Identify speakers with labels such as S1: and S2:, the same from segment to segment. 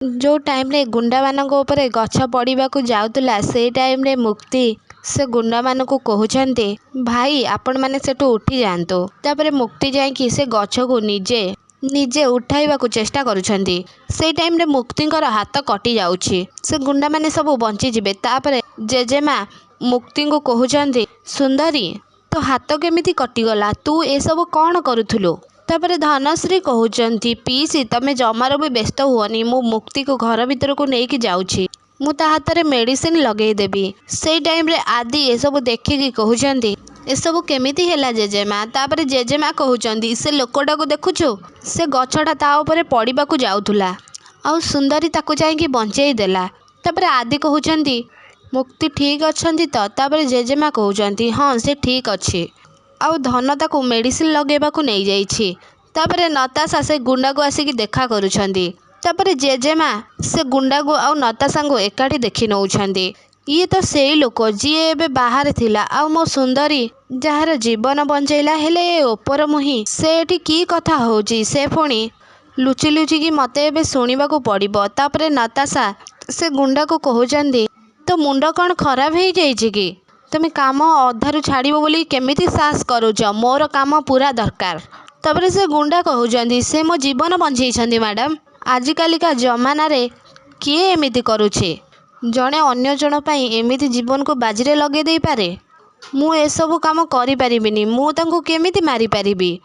S1: जो टाइम रे गुंडा मानक ऊपर गछ पड़ाकू जाऊला से टाइम रे मुक्ति से गुंडा मानक कहते भाई आपण मैंने सेठू उठी जातु। तापर मुक्ति जाकि से गछ को निजे निजे उठाइबा चेष्टा करुछंती। से टाइम रे मुक्तिंकर हाथ कटि जाउछि। से गुंडा माने सब बंची जिबे। तापर जेजेमा मुक्ति को कहते सुंदरी तो हाथ केमिति कटिगला, तू ए सब कौन करुथुलु? तापर धनश्री कहते पीसी तमें जमार भी व्यस्त हुअनी, मु मुक्ति को घर भीतर को लेकिन जाऊँगी, मु ता हाथ में मेडिसिन लगेदेवी। से टाइम रे आदि ए सब देखिकी कहते ए सब केमिति हैला जेजेमा? तापर जेजेमा कहते से लोकटा को देखुछु, से गछटा ता ऊपर पड़ाकू जाऊला आउ सुंदरी ताकू जाइकी बंचई देला। तापर आदि कहते मुक्ति ठीक अच्छी तो? तापर जेजेमा कहते हाँ से ठीक अच्छे आउ धन ताकू मेडिसिन लगेबाकू नहीं जाइछि। तापर नताशा से गुंडा को आसिकी देखा करुछंती। तापर जेजेमा से गुंडा को आउ नताशा को एकाठी देखि नउछंती। ये तो सेई लोक जी एबे बाहर थिला आउ मो सुंदरी जार जीवन बंचैला, हेले ए ओपर मुही से एठी की कथा होउची से पुणी लुचि लुचि की मते एबे सुनिबाकू पड़िबो। तापर नताशा से गुंडा को कहउचंती तो मुंड कौन खराब हो जाइछि कि तुम काम अधारू छाड़ बोली केमिति साहस करुच? मोर काम पूरा दरकार। तापर से गुंडा कहउचंती से मो जीवन बंचैछंती मैडम। आजिकालिका जमाना रे किए एमिति करुछे? जड़े अन्य जन पाई एमिति जीवन को बाजी लगे दे पारे? मु ए सब काम करि परिबिनी, मु तांको केमिति मारी परिबी?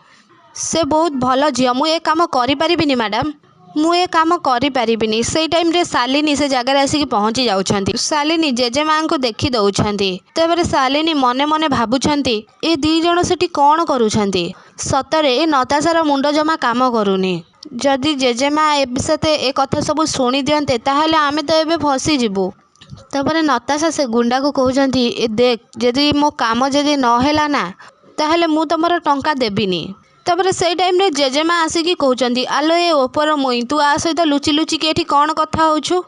S1: से बहुत भल झियो, मु ए काम करि परिबिनी मैडम, मु ए काम करि परिबिनी। से टाइम रे शालिनी से जगह आसिकी पहुंची जाउछंती। शालिनी जेजेमा को देखि दउछंती। तापर शालिनी मने मने भाबुछंती ए दी जण सेठी कोन करूछंती? सतरे ए नताशार मुंड जमा काम करूनी। जदि जेजेमा एसते ए कथा सब शुणी दियंते ताहले आमे तो एबे फसी जिबु। तापर नताशा से गुंडा को कहउछंती ए देख जदि मो काम जदि न हैला ना ताहले मु तमरो टंका देबिनी। तापर से टाइम रे जेजेमा आसिकी कहउछंती आलो ए ओपर मुई तू आ सहित लुचि लुचि के एठी कोन कथा होछु?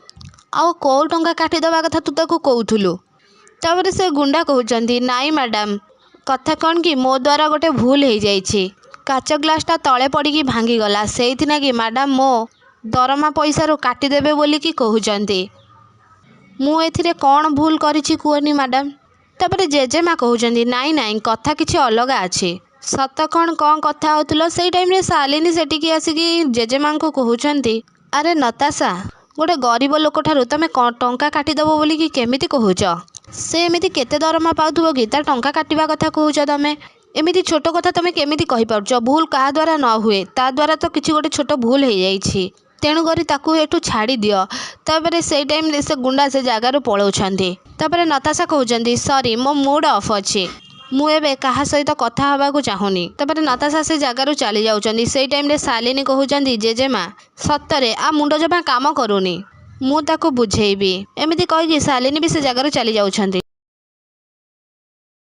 S1: आउ को टंका काटी दबा कथा तू ताको कहउथुलु? तापर से गुंडा कहउछंती नाई मैडम, कथा कौन कि मो द्वारा गोटे भूल हो जाइछि। काच ग्लासटा तले पड़ी भांगी गला, सेइथि ना कि मैडम मो दरमा पैसा रो काटी देबे बोली कि कहउछंती। मु एथिरे कौन भूल करिछि कुहनी मैडम? तापर जेजेमा कहउछंती नाई नाई कथा किछि अलगा अछि। सत कौन कथा होतुलो? से टाइम रे शालिनी सेटिकी आसिकी जेजेमा को कहउछंती अरे नताशा गोटे गरीब लोक ठारू तमे टंका काटिदेव बोली कि केमिति कहउछ? से एमिति केते दरमा पाउथुबो कि ता टंका काटिबा कथा कहउछ? तमे एमिति छोट कथा तमे केमिति कहि पारुछ? भूल कहा द्वारा न हुए, ता द्वारा तो किछि गोटे छोट भूल हो जाइछि, तेणु करी ताकू एठू छाड़ी दियो। तापर से टाइम रे से गुंडा से जगार पलाउछंती। तापर नताशा कहउछंती सॉरी मो मूड ऑफ अछि, मु एबे कहा सहित कथा हबाकू चाहुनी। तापर नताशा से जगार चली जाउछंती। से टाइम रे शालिनी कहउछंती जेजेमा सत्तरे आ मुंड जमा काम करूनी, मु ताकू बुझेइबी। एमिति कहि कि शालिनी भी से जगार चली जाउछंती।